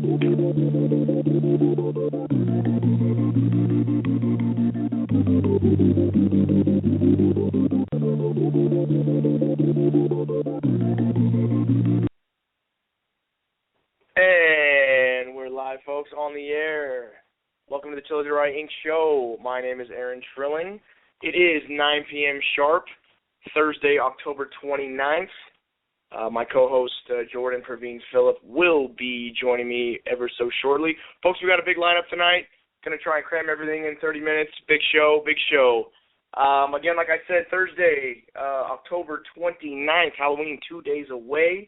And we're live, folks, on the air. Welcome to the Chelladurai Inc. show. My name is Trilling. It is 9 p.m. sharp, Thursday, October 29th. My co-host, Jordan, Pravin, Phillip, will be joining me ever so shortly. Folks, we got a big lineup tonight. Going to try and cram everything in 30 minutes. Big show, big show. Again, like I said, Thursday, October 29th, Halloween, 2 days away.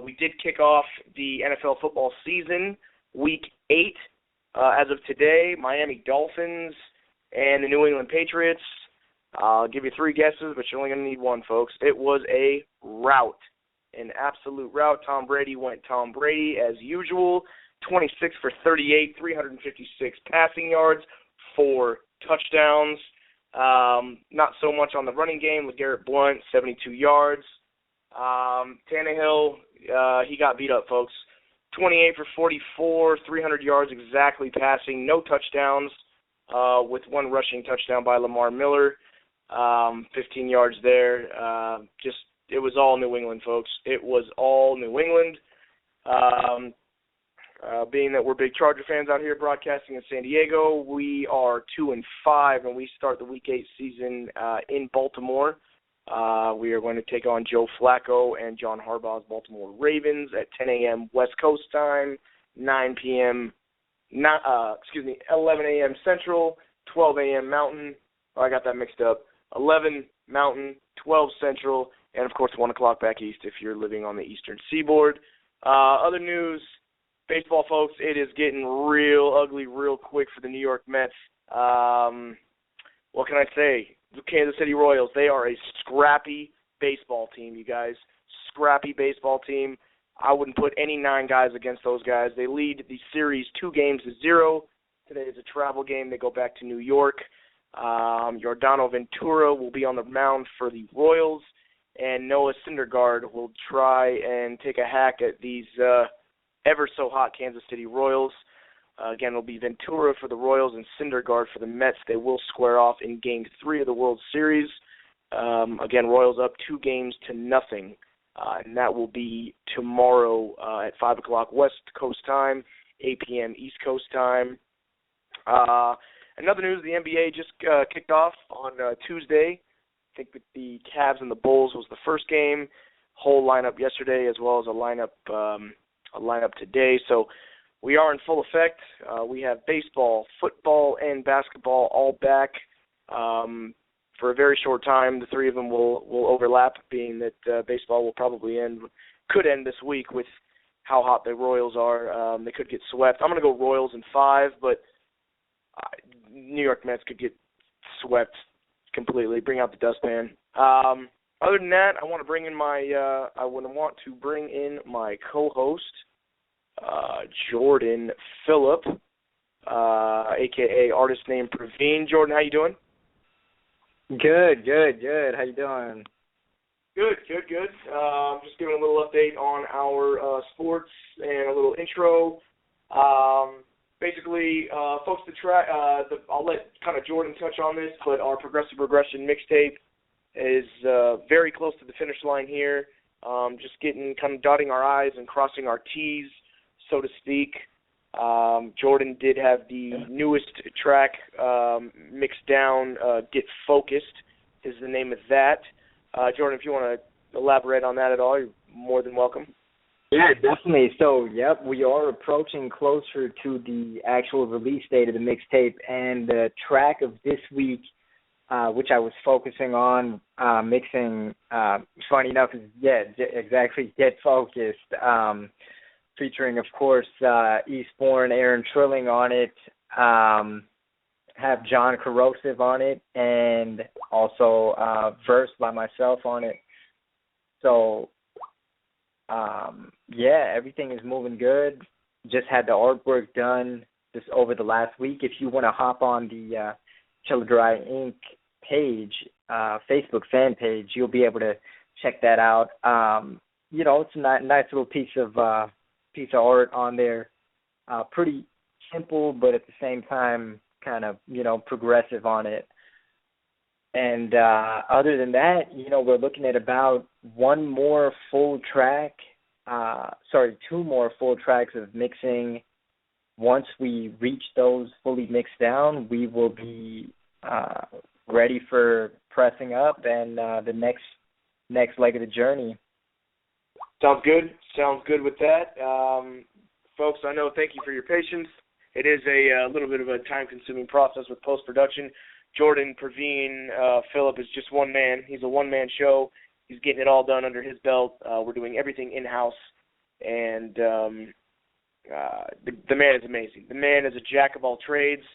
We did kick off the NFL football season, Week 8. As of today, Miami Dolphins and the New England Patriots. I'll give you three guesses, but you're only going to need one, folks. It was a rout, an absolute rout. Tom Brady went Tom Brady as usual, 26 for 38, 356 passing yards, 4 touchdowns. Not so much on the running game with Garrett Blount, 72 yards. Tannehill, he got beat up, folks. 28 for 44, 300 yards exactly passing, no touchdowns, with one rushing touchdown by Lamar Miller, 15 yards there. It was all New England, folks. It was all New England. Being that we're big Charger fans out here broadcasting in San Diego, we are 2-5, and we start the Week 8 season in Baltimore. We are going to take on Joe Flacco and John Harbaugh's Baltimore Ravens at 10 a.m. West Coast time, 11 a.m. Central, 12 a.m. Mountain. Oh, I got that mixed up. 11 Mountain, 12 Central, and, of course, 1 o'clock back east if you're living on the eastern seaboard. Other news, baseball, folks, it is getting real ugly real quick for the New York Mets. What can I say? The Kansas City Royals, they are a scrappy baseball team, you guys. Scrappy baseball team. I wouldn't put any 9 guys against those guys. They lead the series 2-0. Today is a travel game. They go back to New York. Yordano Ventura will be on the mound for the Royals, and Noah Syndergaard will try and take a hack at these ever-so-hot Kansas City Royals. Again, it'll be Ventura for the Royals and Syndergaard for the Mets. They will square off in Game 3 of the World Series. Again, Royals up 2-0, and that will be tomorrow at 5 o'clock West Coast time, 8 p.m. East Coast time. Another news, the NBA just kicked off on Tuesday. I think that the Cavs and the Bulls was the first game. Whole lineup yesterday as well as a lineup today. So we are in full effect. We have baseball, football, and basketball all back for a very short time. The three of them will overlap, being that baseball could end this week with how hot the Royals are. They could get swept. I'm going to go Royals in 5, but New York Mets could get swept completely. Bring out the dustpan. Other than that, I want to bring in my co-host, Jordan Phillip, a.k.a. artist named Pravin. Jordan, how you doing? Good. How you doing? Good. Just giving a little update on our sports and a little intro. Basically, folks, I'll let kind of Jordan touch on this, but our Progressive Regression mixtape is very close to the finish line here. Just kind of dotting our I's and crossing our T's, so to speak. Jordan did have the newest track mixed down, Get Focused is the name of that. Jordan, if you want to elaborate on that at all, you're more than welcome. Yeah, definitely. So, we are approaching closer to the actual release date of the mixtape, and the track of this week, which I was focusing on mixing, funny enough, is Get Focused, featuring, of course, Eastbourne, Aaron Trilling on it, have John Corrosive on it, and also verse by myself on it. So, everything is moving good. Just had the artwork done just over the last week. If you want to hop on the Chelladurai Inc. page, Facebook fan page, you'll be able to check that out. It's a nice little piece of art on there. pretty simple, but at the same time kind of, progressive on it. And other than that, we're looking at about two more full tracks of mixing. Once we reach those fully mixed down, we will be ready for pressing up and the next leg of the journey. Sounds good. Sounds good with that. Folks, I know, thank you for your patience. It is a little bit of a time-consuming process with post-production. Jordan, Pravin, Philip is just one man. He's a one-man show. He's getting it all done under his belt. We're doing everything in-house, and the man is amazing. The man is a jack of all trades,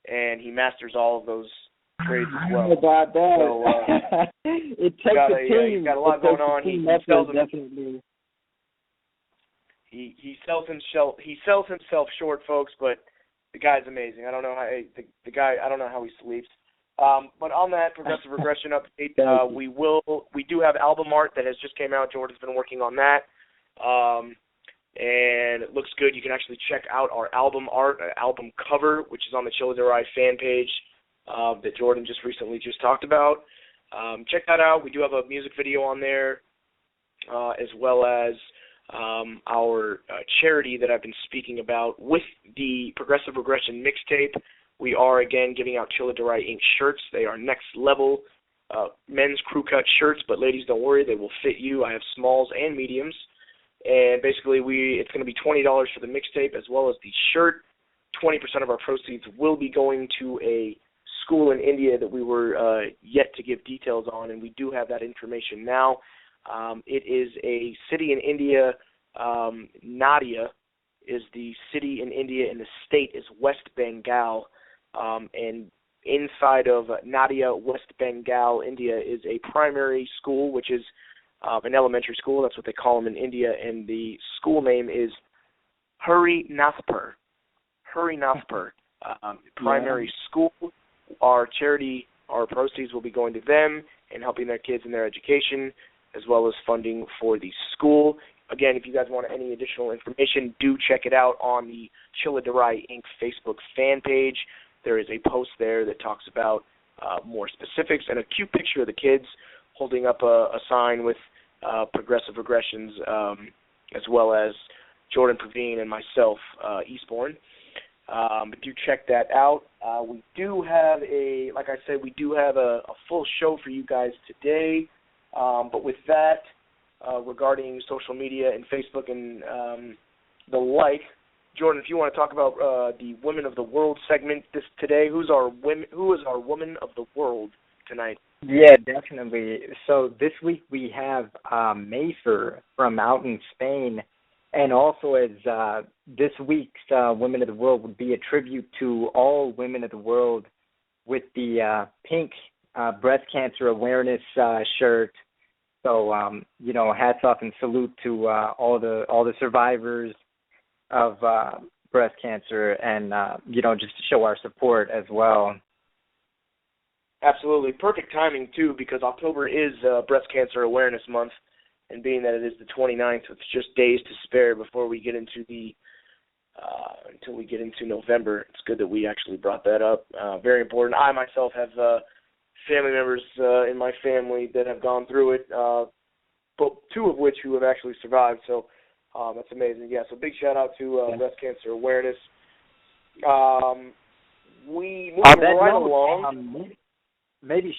and he masters all of those trades as well. I don't know about that. So, it takes a team. He's got a lot going on. He sells himself short, folks, but the guy's amazing. I don't know how I don't know how he sleeps. But on that progressive regression update, we do have album art that has just came out. Jordan's been working on that, and it looks good. You can actually check out our album art, album cover, which is on the Chelladurai fan page that Jordan just recently talked about. Check that out. We do have a music video on there, as well as our charity that I've been speaking about with the Progressive Regression mixtape. We are, again, giving out Chelladurai Inc. shirts. They are next level men's crew cut shirts, but ladies, don't worry, they will fit you. I have smalls and mediums. And basically, it's going to be $20 for the mixtape as well as the shirt. 20% of our proceeds will be going to a school in India that we were yet to give details on, and we do have that information now. It is a city in India. Nadia is the city in India, and the state is West Bengal. And inside of Nadia, West Bengal, India, is a primary school, which is an elementary school. That's what they call them in India. And the school name is Hari Nathpur. Primary school. Our charity, our proceeds will be going to them and helping their kids in their education, as well as funding for the school. Again, if you guys want any additional information, do check it out on the Chelladurai Inc. Facebook fan page. There is a post there that talks about more specifics and a cute picture of the kids holding up a sign with progressive regressions, as well as Jordan, Pravin, and myself, Eastbourne. But do check that out. We do have a full show for you guys today. But with that, regarding social media and Facebook and the like, Jordan, if you want to talk about the Women of the World segment today, who is our Woman of the World tonight? Yeah, definitely. So this week we have Mayfer from out in Spain, and also as this week's Women of the World would be a tribute to all women of the world with the pink breast cancer awareness shirt. So hats off and salute to all the survivors of breast cancer, and just to show our support as well. Absolutely. Perfect timing, too, because October is Breast Cancer Awareness Month, and being that it is the 29th, it's just days to spare before we get into until we get into November. It's good that we actually brought that up. Very important. I myself have family members in my family that have gone through it, but two of which who have actually survived, so that's amazing. Yeah, so big shout-out to breast cancer awareness. We moving right along. Maybe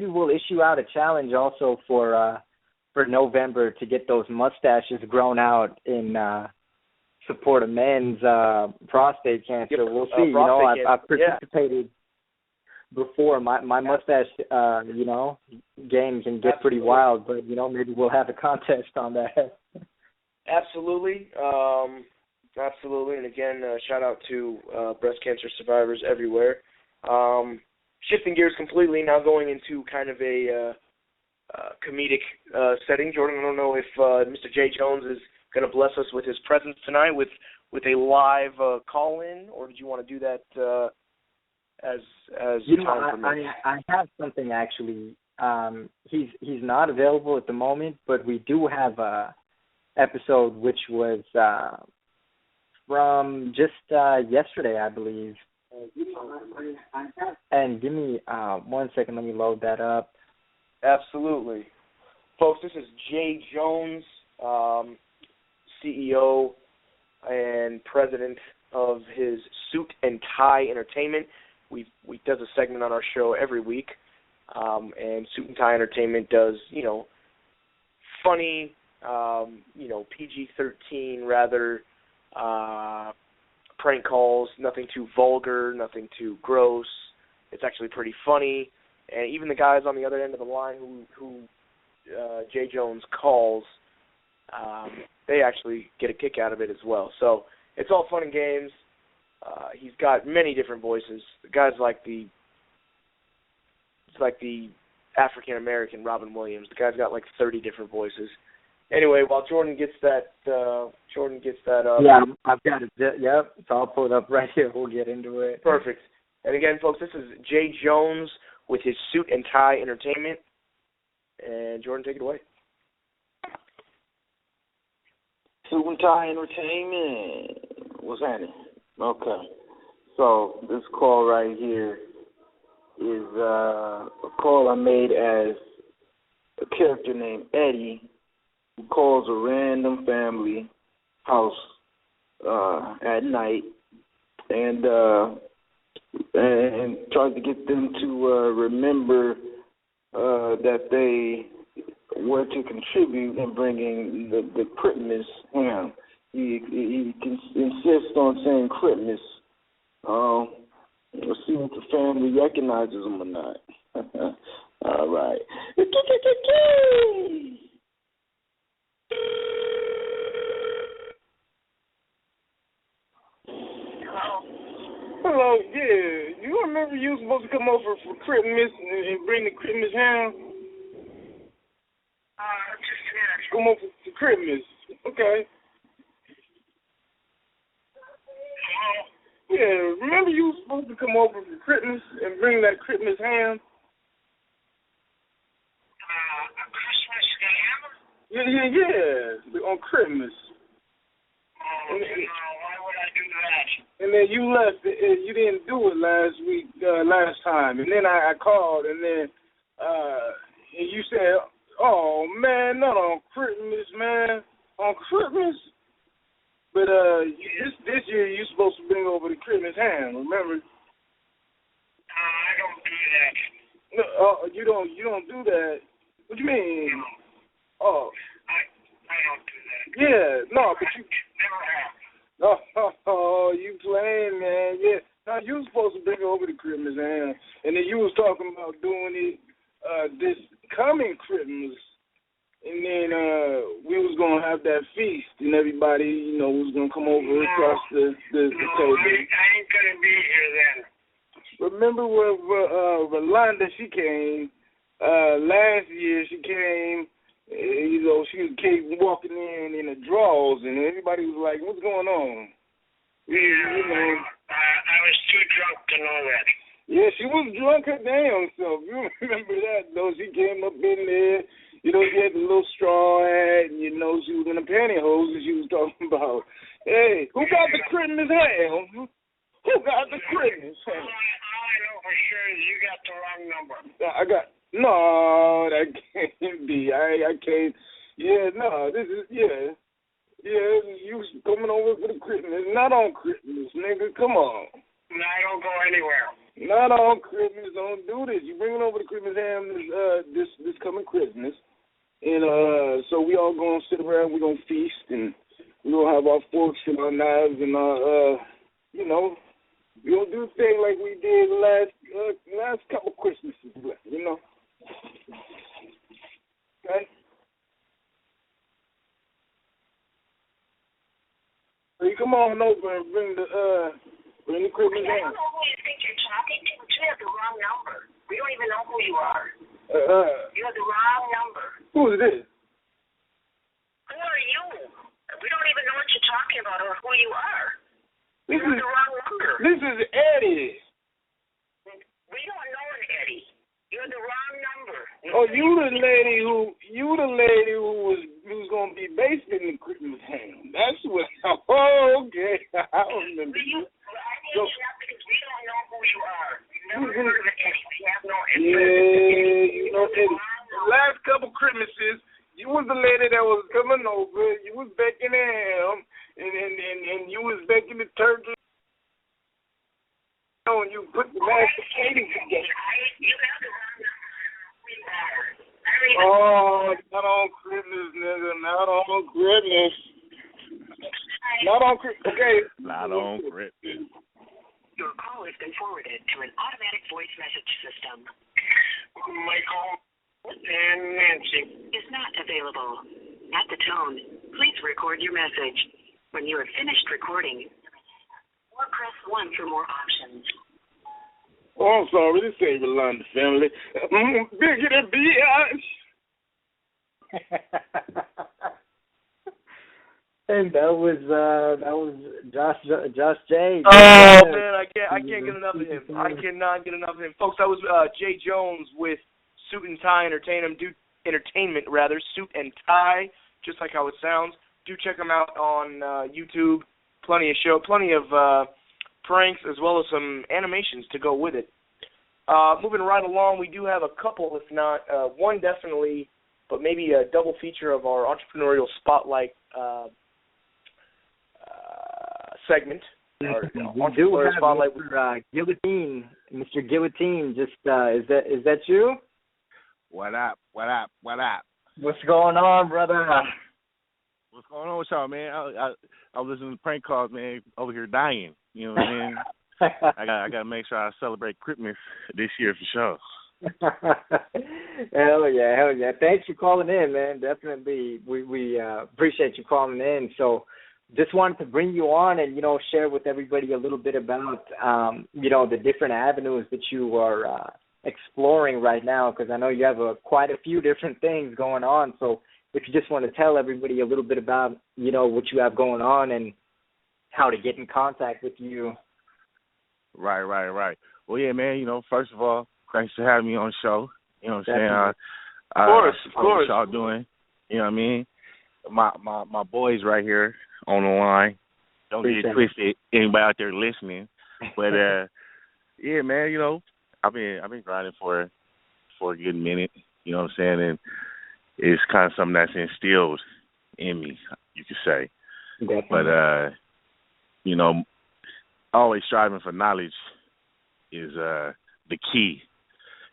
we'll issue out a challenge also for November to get those mustaches grown out in support of men's prostate cancer. Yep. We'll see. I've participated before. My mustache, game can get pretty wild, but maybe we'll have a contest on that. Absolutely. Absolutely. And again, shout out to breast cancer survivors everywhere. Shifting gears completely, now going into kind of a comedic setting. Jordan, I don't know if Mr. J. Jones is going to bless us with his presence tonight with a live call-in, or did you want to do that as time permits? I have something actually. He's not available at the moment, but we do have a episode which was from just yesterday, I believe. And give me 1 second. Let me load that up. Absolutely. Folks, this is Jay Jones, CEO and president of his Suit and Tie Entertainment. We does a segment on our show every week, and Suit and Tie Entertainment does, funny, PG-13 rather, prank calls, nothing too vulgar, nothing too gross. It's actually pretty funny, and even the guys on the other end of the line who Jay Jones calls, they actually get a kick out of it as well. So it's all fun and games. He's got many different voices. The guy's like the African American Robin Williams. The guy's got like 30 different voices. Anyway, while Jordan gets that up. Yeah, I've got it. Yep, it's all pulled up right here. We'll get into it. Perfect. And again, folks, this is Jay Jones with his Suit and Tie Entertainment. And Jordan, take it away. Suit and Tie Entertainment. What's happening? Okay. So this call right here is a call I made as a character named Eddie who calls a random family house at night and tries to get them to remember that they were to contribute in bringing the Christmas ham. He insists on saying Christmas. We'll see if the family recognizes him or not. All right. Hello, yeah. You remember you were supposed to come over for Christmas and bring the Christmas ham? Come over for Christmas. Okay. Yeah, remember you were supposed to come over for Christmas and bring that Christmas ham? A Christmas ham? Yeah, on Christmas. Oh, why would I do that? And then you left it, you didn't do it last time. And then I called, and then and you said, oh, man, not on Christmas, man. On Christmas? But this year you're supposed to bring over the Christmas ham, remember? I don't do that. No, you don't do that. What do you mean? No. Oh. I don't do that. Yeah, no, but you never have. Oh, you playing, man. Yeah. Now you was supposed to bring over the Christmas ham, and then you was talking about doing it this coming Christmas. And then we was gonna have that feast, and everybody, was gonna come over across the table. I ain't gonna be here then. Remember when Rolanda, she came last year? She came, she came walking in the drawers, and everybody was like, "What's going on?" I was too drunk to know that. Yeah, she was drunk her damn self. You remember that? Though she came up in there. She had the little straw hat, and, she was in the pantyhose, and she was talking about, hey, who got the Christmas ham? Who got the Christmas ham? All I know for sure is you got the wrong number. No, that can't be. I can't. Yeah, no, this is, yeah, you coming over for the Christmas. Not on Christmas, nigga, come on. No, I don't go anywhere. Not on Christmas, don't do this. You bringing over the Christmas ham this coming Christmas. And so we all gonna sit around, we gonna feast, and we gonna have our forks and our knives and our, we gonna do the thing like we did last couple Christmases, Okay? So you come on over and bring the Christmas ham. I don't know who you think you're talking to, but you have the wrong number. We don't even know who you are. You have the wrong number. Who is this? Who are you? We don't even know what you're talking about or who you are. You have the wrong number. This is Eddie. We don't know an Eddie. You're the wrong number. Oh, you the lady who was going to be based in the Christmas ham. That's what. Oh, okay. I remember. Because we don't know who you are. We've never heard of Eddie. We have no interest. Yeah, you know, Eddie. The last couple Christmases, you was the lady that was coming over. You was baking the ham, and you was baking the turkey. And you put the mashed potatoes together. You have the wrong number. Oh, not on Christmas, nigga. Not on Christmas. Not on Christmas. Okay. Not on Christmas. Your call has been forwarded to an automatic voice message system. Michael and Nancy is not available. At the tone, please record your message. When you are finished recording, or press 1 for more options. Oh, I'm sorry. This ain't Rolanda family. Biggity bitch. And that was Josh J. Oh man, I can't get enough of him. I cannot get enough of him, folks. That was Jay Jones with Suit and Tie Entertainment, Suit and Tie, just like how it sounds. Do check him out on YouTube. Plenty of pranks as well as some animations to go with it. Moving right along, we do have a couple, if not one definitely, but maybe a double feature of our entrepreneurial spotlight segment. We do have spotlight. Mr. Guillotine. Mr. Guillotine, just is that you? What up? What's going on, brother? What's going on with y'all, man? I was listening to prank calls, man, over here dying. You know what I mean? I got to make sure I celebrate Christmas this year for sure. Hell yeah. Thanks for calling in, man. Definitely. We appreciate you calling in. So just wanted to bring you on and, share with everybody a little bit about, the different avenues that you are exploring right now, because I know you have quite a few different things going on. So if you just want to tell everybody a little bit about, what you have going on and how to get in contact with you. Right. Well, yeah, man, first of all, thanks for having me on the show. You know what I'm saying? Of course. What y'all doing? You know what I mean? My boys right here on the line. Don't get twisted, anybody out there listening. But, yeah, man, I've been grinding for a good minute, you know what I'm saying? And it's kind of something that's instilled in me, you could say. Definitely. But, always striving for knowledge is the key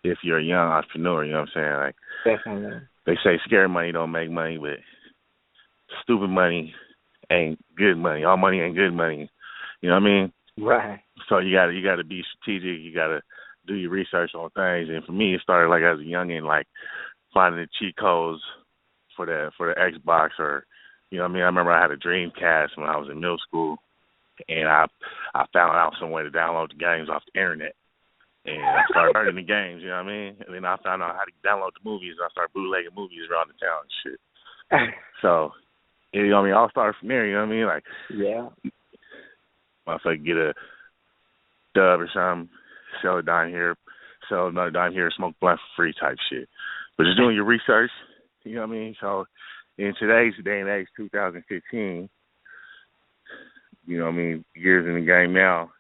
if you're a young entrepreneur, you know what I'm saying? Like, definitely. They say scary money don't make money, but stupid money ain't good money. All money ain't good money. You know what I mean? Right. So you gotta be strategic. You gotta do your research on things. And for me, it started like as a youngin', like finding the cheat codes for the Xbox, or you know what I mean. I remember I had a Dreamcast when I was in middle school, and I found out some way to download the games off the internet, and I started learning the games. You know what I mean. And then I found out how to download the movies, and I started bootlegging movies around the town and shit. So, you know what I mean. All started from there. You know what I mean. Like, yeah. Motherfucker get a dub or something, sell a dime here, sell another dime here, smoke blunt for free type shit. But just doing your research, you know what I mean? So in today's day and age, 2015, you know what I mean, years in the game now,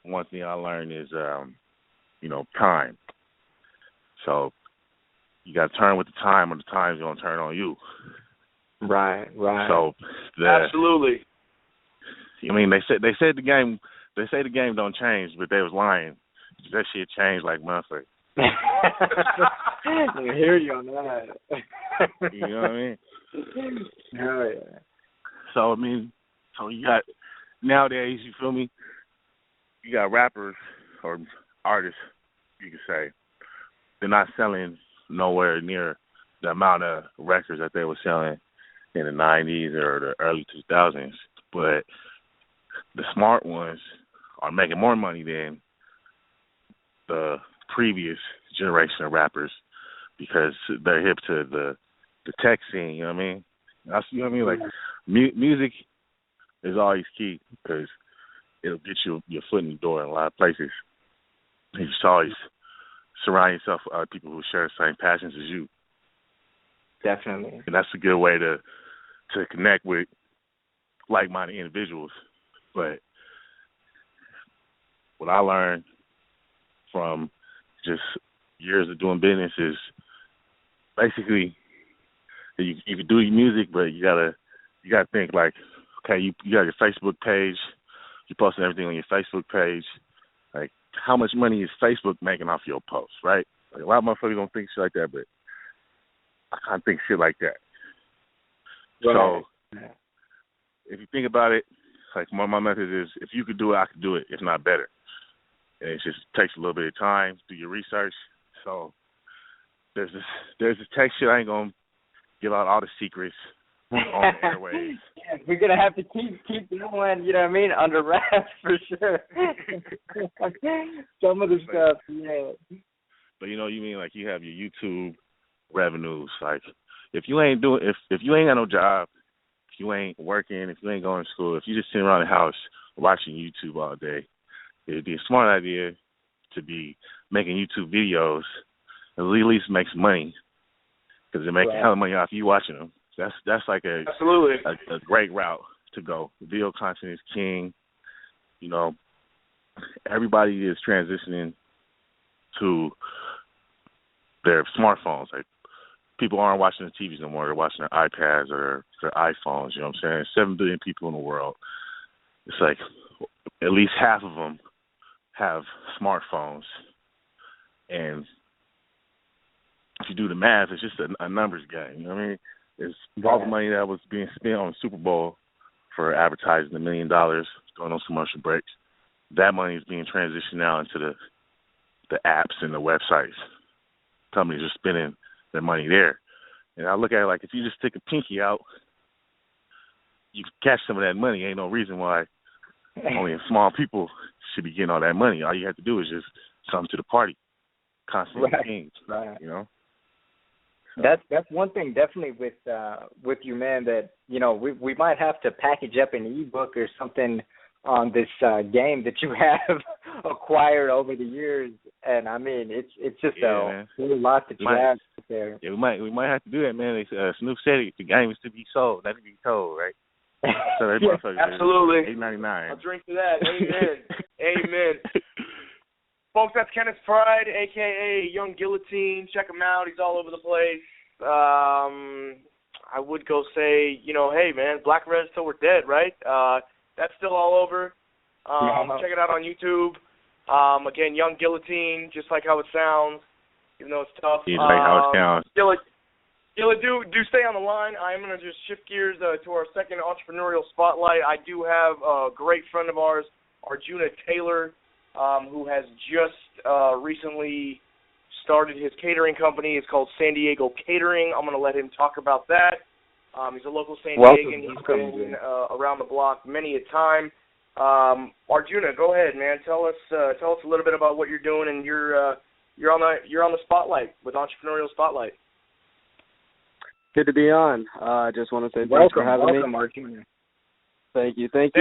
one thing I learned is, time. So you got to turn with the time, or the time's going to turn on you. Right. So absolutely. I mean, they said the game don't change, but they was lying. That shit changed like motherfucker. I hear you on that. You know what I mean? Hell yeah. So you got nowadays, you feel me? You got rappers or artists, you could say, they're not selling nowhere near the amount of records that they were selling in the 90s or the early 2000s, but the smart ones are making more money than the previous generation of rappers because they're hip to the tech scene, you know what I mean? You know what I mean? Like, music is always key because it'll get you your foot in the door in a lot of places. You should always surround yourself with other people who share the same passions as you. Definitely. And that's a good way to to connect with like-minded individuals. But what I learned from just years of doing business is basically you can do your music, but you gotta think like, okay, you got your Facebook page, you posting everything on your Facebook page. Like, how much money is Facebook making off your posts, right? Like, a lot of motherfuckers don't think shit like that, but I kind of think shit like that. Right. So if you think about it, like my method is, if you could do it, I could do it, if not better. And it just takes a little bit of time, do your research. So there's this text shit. I ain't gonna give out all the secrets on the airwaves. Yeah, we're gonna have to keep going, you know what I mean, under wraps for sure. Some of the stuff, yeah. But you mean like you have your YouTube revenues. Like, if you ain't got no job, if you ain't working, if you ain't going to school, if you just sitting around the house watching YouTube all day, it'd be a smart idea to be making YouTube videos. At least make some money, because they make a hell of money off you watching them. That's like a great route to go. Video content is king. Everybody is transitioning to their smartphones. Like, people aren't watching the TVs no more. They're watching their iPads or their iPhones. You know what I'm saying? 7 billion people in the world. It's like at least half of them have smartphones. And if you do the math, it's just a numbers game. You know what I mean? It's all the money that was being spent on the Super Bowl for advertising $1 million, going on commercial breaks. That money is being transitioned now into the apps and the websites. Companies are spending their money there. And I look at it like, if you just stick a pinky out, you can catch some of that money. Ain't no reason why only small people should be getting all that money. All you have to do is just come to the party. Constantly change, That's one thing definitely with you, man, that, we might have to package up an ebook or something on this game that you have acquired over the years. And I mean, it's just a whole lot that you have there. Yeah, we might have to do that, man. Snoop said it, the game is to be sold, not to be told, right? So absolutely. $8.99. I'll drink to that. Amen. Amen. Folks, that's Kenneth Pride, a.k.a. Young Guillotine. Check him out. He's all over the place. I would go say, hey, man, Black Reds till we're dead, right? That's still all over. Check it out on YouTube. Again, Young Guillotine, just like how it sounds, even though it's tough. Yeah, like how it sounds. Gilla, do stay on the line. I'm going to just shift gears to our second entrepreneurial spotlight. I do have a great friend of ours, Arjuna Taylor, who has just recently started his catering company. It's called San Diego Catering. I'm going to let him talk about that. He's a local San Diegan. He's been around the block many a time. Arjuna, go ahead, man. Tell us a little bit about what you're doing, and you're on the spotlight with Entrepreneurial Spotlight. Good to be on. Just want to say thanks for having me. Welcome, Arjuna. Thank you. Man.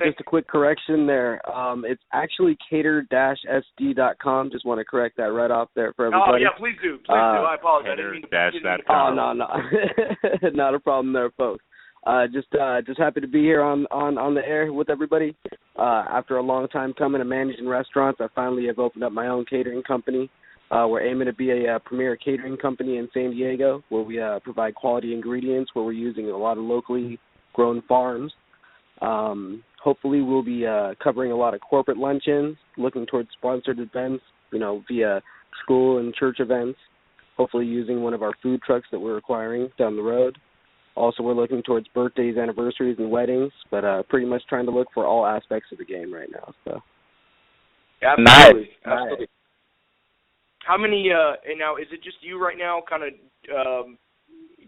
Just a quick correction there. It's actually cater-sd.com. Just want to correct that right off there for everybody. Oh, yeah, please do. I apologize. Cater-.com. Oh, no. Not a problem there, folks. Just happy to be here on the air with everybody. After a long time coming and managing restaurants, I finally have opened up my own catering company. We're aiming to be a premier catering company in San Diego, where we provide quality ingredients, where we're using a lot of locally grown farms. Hopefully we'll be covering a lot of corporate luncheons, looking towards sponsored events, via school and church events, hopefully using one of our food trucks that we're acquiring down the road. Also, we're looking towards birthdays, anniversaries, and weddings, but pretty much trying to look for all aspects of the game right now. So. Absolutely. Absolutely. How many, and now, is it just you right now kind of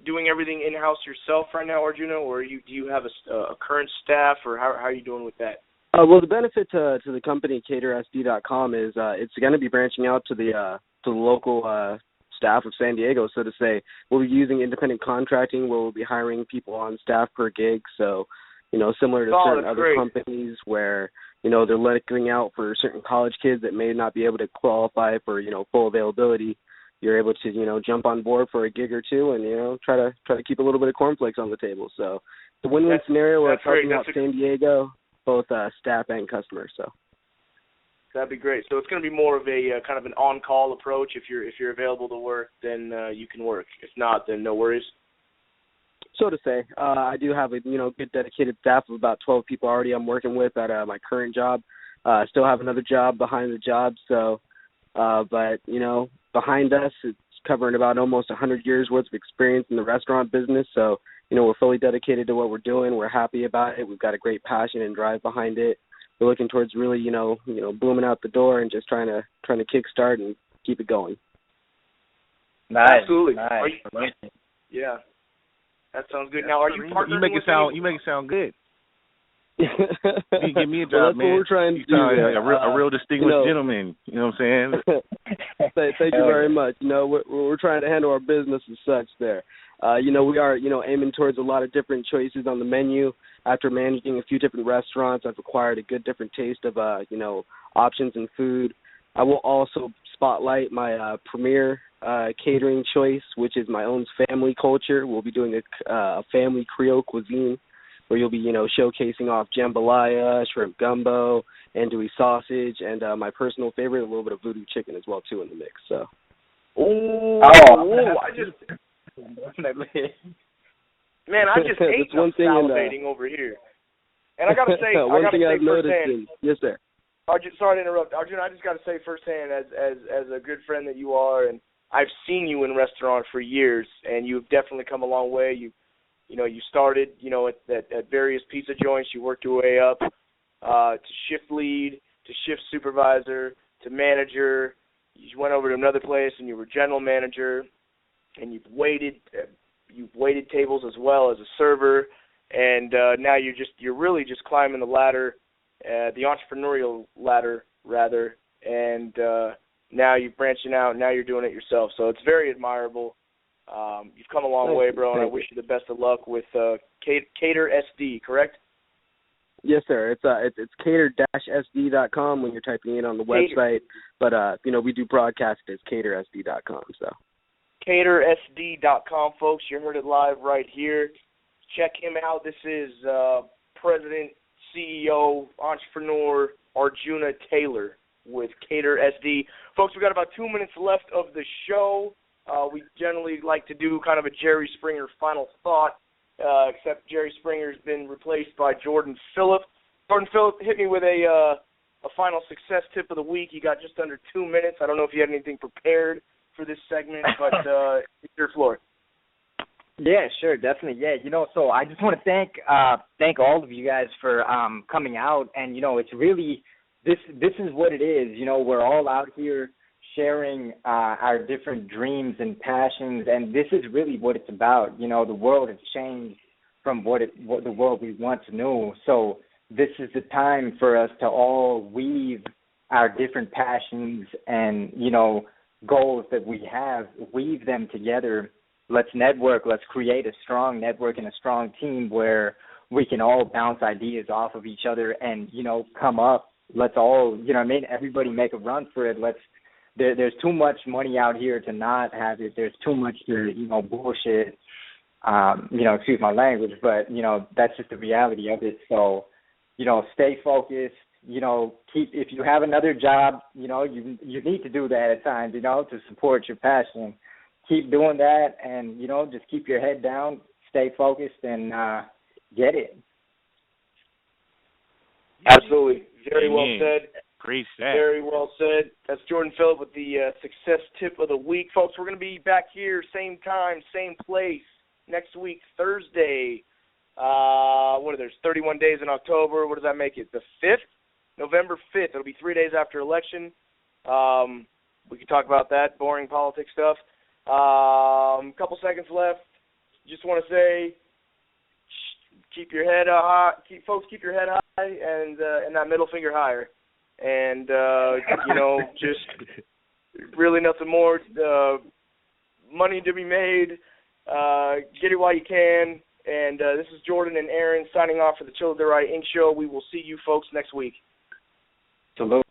doing everything in-house yourself right now, Arjuna, or do you have a current staff, or how are you doing with that? Well, the benefit to the company, cater-sd.com, is it's going to be branching out to the local staff of San Diego, so to say. We'll be using independent contracting, where we'll be hiring people on staff per gig, so, similar to certain other companies where, they're looking out for certain college kids that may not be able to qualify for, full availability. you're able to, you know, jump on board for a gig or two and, you know, try to keep a little bit of cornflakes on the table. So the win-win scenario where it's helping out San Diego, both staff and customers. So that'd be great. So it's going to be more of a kind of an on-call approach. If you're available to work, then you can work. If not, then no worries. So to say, I do have a, you know, good dedicated staff of about 12 people already I'm working with at my current job. I still have another job behind the job. So, but, you know, behind us, it's covering about almost 100 years worth of experience in the restaurant business. So, you know, we're fully dedicated to what we're doing. We're happy about it. We've got a great passion and drive behind it. We're looking towards really, you know, booming out the door and just trying to kickstart and keep it going. Nice. Absolutely. Nice. Yeah. That sounds good. Now, are you partnering You make it sound good. You give me a job, well, that's man. what we're trying to you do. A real distinguished gentleman. You know what I'm saying? Thank you very much. You know, we're trying to handle our business as such there. You know, we are, you know, aiming towards a lot of different choices on the menu. After managing a few different restaurants, I've acquired a good different taste of, you know, options in food. I will also spotlight my premier catering choice, which is my own family culture. We'll be doing a family Creole cuisine where you'll be, you know, showcasing off jambalaya, shrimp gumbo, andouille sausage, and my personal favorite, a little bit of voodoo chicken as well, too, in the mix. So. I just ate some salivating over here. And I got to say, one thing I've noticed yes, sir. Arjun, sorry to interrupt. Arjun, I just got to say firsthand, as a good friend that you are, and I've seen you in restaurants for years, and you've definitely come a long way. You started, you know, at various pizza joints. You worked your way up to shift lead, to shift supervisor, to manager. You went over to another place, and you were general manager, and you've waited tables as well as a server, and now you're really just climbing the ladder. The entrepreneurial ladder, rather, and now you're branching out. Now you're doing it yourself. So it's very admirable. You've come a long way, bro, and I wish you the best of luck with Cater SD, correct? Yes, sir. It's cater-sd.com when you're typing it on the website. But, you know, we do broadcast it as catersd.com. So. catersd.com, folks. You heard it live right here. Check him out. This is President, CEO, entrepreneur Arjuna Taylor with Cater SD. Folks, we got about 2 minutes left of the show. We generally like to do kind of a Jerry Springer final thought, except Jerry Springer's been replaced by Jordan Phillip. Jordan Phillip, hit me with a final success tip of the week. You got just under 2 minutes. I don't know if you had anything prepared for this segment, but it's your floor. Yeah, sure, definitely. Yeah, you know, so I just want to thank all of you guys for coming out, and you know, it's really this is what it is. You know, we're all out here sharing our different dreams and passions, and this is really what it's about. You know, the world has changed from what the world we once knew. So this is the time for us to all weave our different passions and, you know, goals that we have, weave them together. Let's network. Let's create a strong network and a strong team where we can all bounce ideas off of each other and, you know, come up. Let's all, you know what I mean, everybody make a run for it. There's too much money out here to not have it. There's too much to, you know, bullshit. You know, excuse my language, but, you know, that's just the reality of it. So, you know, stay focused. You know, if you have another job, you know, you need to do that at times, you know, to support your passion. Keep doing that, and, you know, just keep your head down, stay focused, and get it. Absolutely. Very well said. Great set. Very well said. That's Jordan Phillip with the success tip of the week. Folks, we're going to be back here, same time, same place, next week, Thursday. There's 31 days in October. What does that make it? The 5th? November 5th. It'll be 3 days after election. We can talk about that, boring politics stuff. Couple seconds left. Just want to say, keep your head high. Keep your head high and that middle finger higher. And, you know, just really nothing more. Money to be made. Get it while you can. And this is Jordan and Aaron signing off for the Chelladurai Inc. show. We will see you folks next week. Salute.